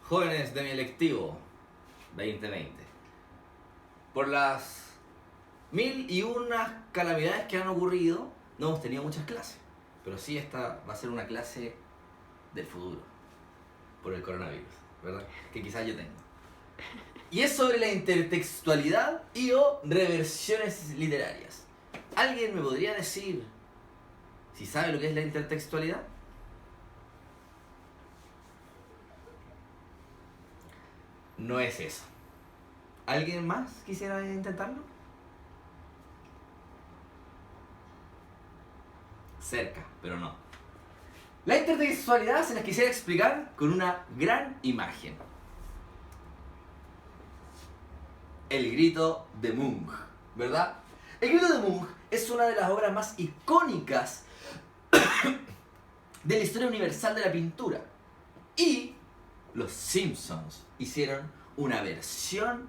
Jóvenes de mi electivo 2020, por las 1001 calamidades que han ocurrido, no hemos tenido muchas clases, pero sí esta va a ser una clase del futuro, por el coronavirus, ¿verdad? Que quizás yo tengo. Y es sobre la intertextualidad y o reversiones literarias. ¿Alguien me podría decir si sabe lo que es la intertextualidad? No es eso. ¿Alguien más quisiera intentarlo? Cerca, pero no. La intertextualidad se las quisiera explicar con una gran imagen. El grito de Munch, ¿verdad? El grito de Munch es una de las obras más icónicas de la historia universal de la pintura. Y los Simpsons hicieron una versión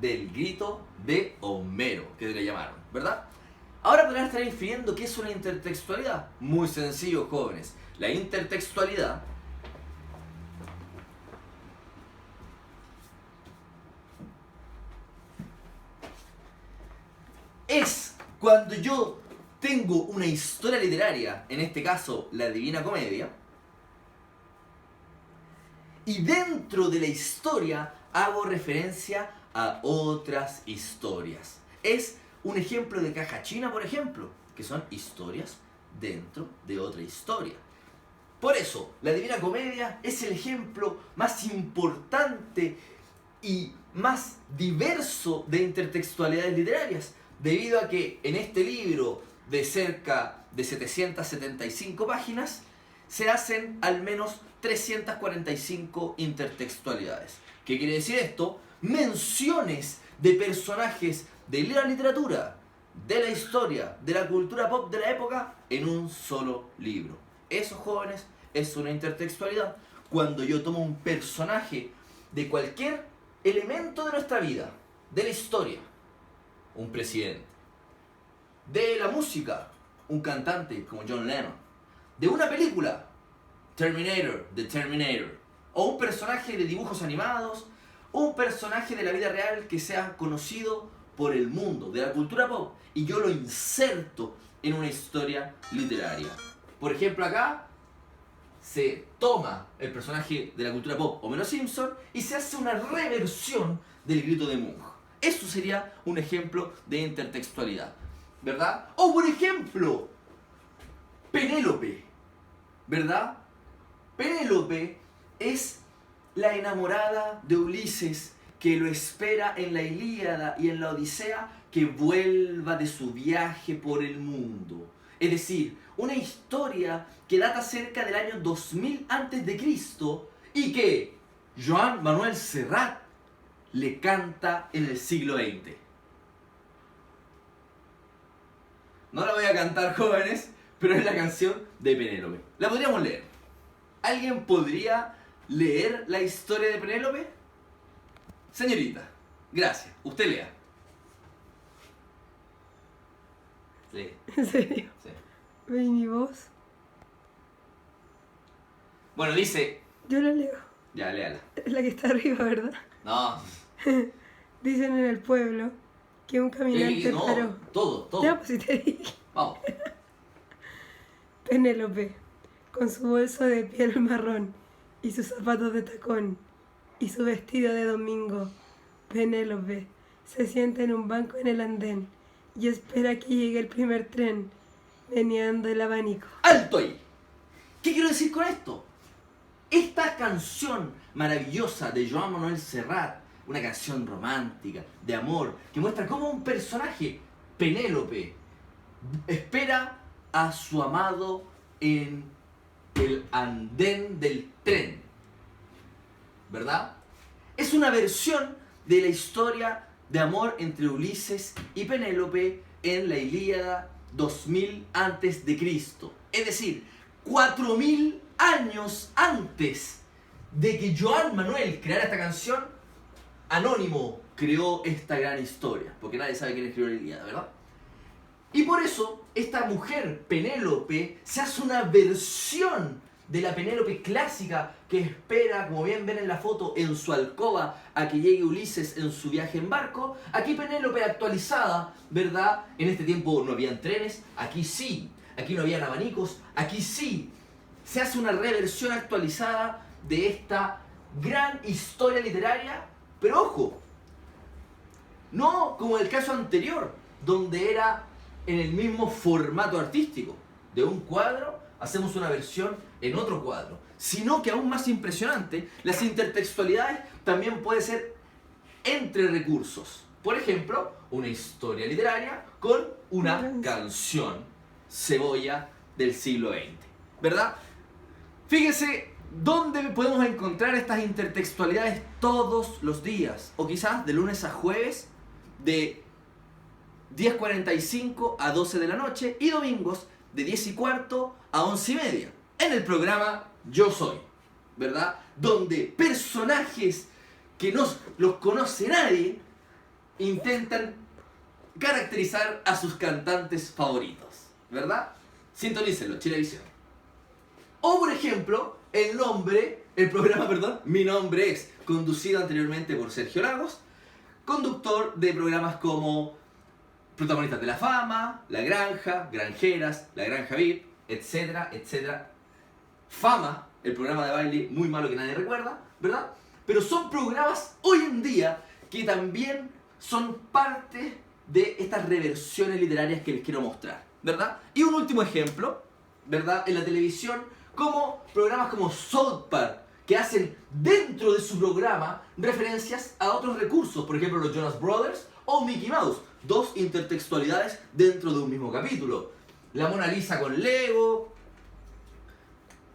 del grito de Homero, que le llamaron, ¿verdad? Ahora podrán estar infiriendo qué es una intertextualidad. Muy sencillo, jóvenes. La intertextualidad es cuando yo tengo una historia literaria, en este caso la Divina Comedia, y dentro de la historia hago referencia a otras historias. Es un ejemplo de caja china, por ejemplo, que son historias dentro de otra historia. Por eso, la Divina Comedia es el ejemplo más importante y más diverso de intertextualidades literarias, debido a que en este libro de cerca de 775 páginas se hacen al menos 345 intertextualidades. ¿Qué quiere decir esto? Menciones de personajes de la literatura, de la historia, de la cultura pop de la época en un solo libro. Eso, jóvenes, es una intertextualidad. Cuando yo tomo un personaje de cualquier elemento de nuestra vida, de la historia, un presidente, de la música, un cantante como John Lennon, de una película, Terminator, The Terminator, o un personaje de dibujos animados, un personaje de la vida real que sea conocido por el mundo, de la cultura pop, y yo lo inserto en una historia literaria. Por ejemplo, acá se toma el personaje de la cultura pop, Homero Simpson, y se hace una reversión del grito de Munch. Eso sería un ejemplo de intertextualidad, ¿verdad? O por ejemplo, Penélope, ¿verdad? Penélope es la enamorada de Ulises que lo espera en la Ilíada y en la Odisea que vuelva de su viaje por el mundo. Es decir, una historia que data cerca del año 2000 a.C. y que Joan Manuel Serrat le canta en el siglo XX. No la voy a cantar, jóvenes, pero es la canción de Penélope. La podríamos leer. ¿Alguien podría leer la historia de Penélope? Señorita, gracias. Usted lea. Lee. ¿En serio? Sí. ¿Y mi voz? Bueno, dice... Yo la leo. Ya, léala. Es la que está arriba, ¿verdad? No. Dicen en el pueblo que un caminante No, paró. todo. Ya, pues si te dije. Vamos. Penélope, con su bolso de piel marrón y sus zapatos de tacón y su vestido de domingo, Penélope se sienta en un banco en el andén y espera que llegue el primer tren, meneando el abanico. ¡Alto ahí! ¿Qué quiero decir con esto? Esta canción maravillosa de Joan Manuel Serrat, una canción romántica, de amor, que muestra cómo un personaje, Penélope, espera a su amado en el andén del tren, ¿verdad? Es una versión de la historia de amor entre Ulises y Penélope en la Ilíada 2000 a.C. Es decir, 4000 años antes de que Joan Manuel creara esta canción, Anónimo creó esta gran historia, porque nadie sabe quién escribió la Ilíada, ¿verdad? Y por eso esta mujer, Penélope, se hace una versión de la Penélope clásica que espera, como bien ven en la foto, en su alcoba a que llegue Ulises en su viaje en barco. Aquí Penélope actualizada, ¿verdad? En este tiempo no habían trenes, aquí sí. Aquí no habían abanicos, aquí sí. Se hace una reversión actualizada de esta gran historia literaria, pero ojo, no como el caso anterior, donde era en el mismo formato artístico. De un cuadro hacemos una versión en otro cuadro, sino que aún más impresionante, las intertextualidades también pueden ser entre recursos. Por ejemplo, una historia literaria con una canción, Cebolla del siglo XX, ¿verdad? Fíjense dónde podemos encontrar estas intertextualidades todos los días, o quizás de lunes a jueves, de 10:45 a 12 de la noche, y domingos de 10:15 a 11:30, en el programa Yo Soy, ¿verdad? Donde personajes que no los conoce nadie intentan caracterizar a sus cantantes favoritos, ¿verdad? Sintonícenlo, Chilevisión. O por ejemplo, el programa, Mi Nombre Es, conducido anteriormente por Sergio Lagos, conductor de programas como Protagonistas de la Fama, La Granja, Granjeras, La Granja VIP, etcétera, etcétera. Fama, el programa de baile muy malo que nadie recuerda, ¿verdad? Pero son programas hoy en día que también son parte de estas reversiones literarias que les quiero mostrar, ¿verdad? Y un último ejemplo, ¿verdad? En la televisión, como programas como South Park, que hacen dentro de su programa referencias a otros recursos, por ejemplo los Jonas Brothers o Mickey Mouse, dos intertextualidades dentro de un mismo capítulo. La Mona Lisa con Lego,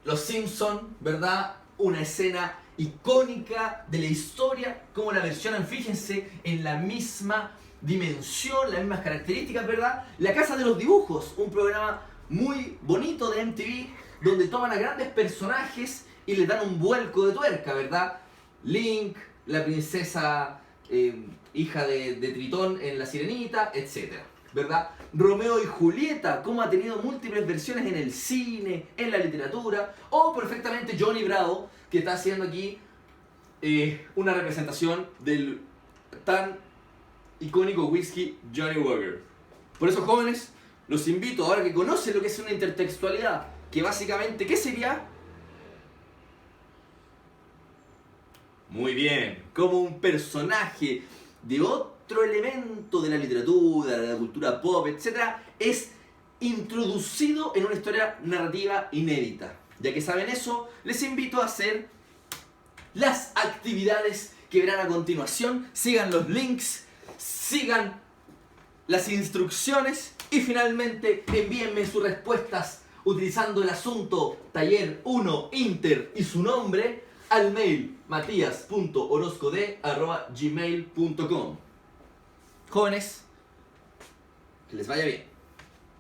Los Simpson, ¿verdad? Una escena icónica de la historia, como la versionan, fíjense, en la misma dimensión, las mismas características, ¿verdad? La Casa de los Dibujos, un programa muy bonito de MTV, donde toman a grandes personajes y les dan un vuelco de tuerca, ¿verdad? Link, la princesa hija de Tritón en La Sirenita, etc., ¿verdad? Romeo y Julieta, cómo ha tenido múltiples versiones en el cine, en la literatura, o perfectamente Johnny Bravo, que está haciendo aquí una representación del tan icónico whisky Johnny Walker. Por eso, jóvenes, los invito, ahora que conocen lo que es una intertextualidad, que básicamente, ¿qué sería? Muy bien, como un personaje de otro elemento de la literatura, de la cultura pop, etc., es introducido en una historia narrativa inédita. Ya que saben eso, les invito a hacer las actividades que verán a continuación. Sigan los links, sigan las instrucciones y finalmente envíenme sus respuestas utilizando el asunto taller 1 inter y su nombre al mail matias.orozcode@gmail.com. Jóvenes, que les vaya bien.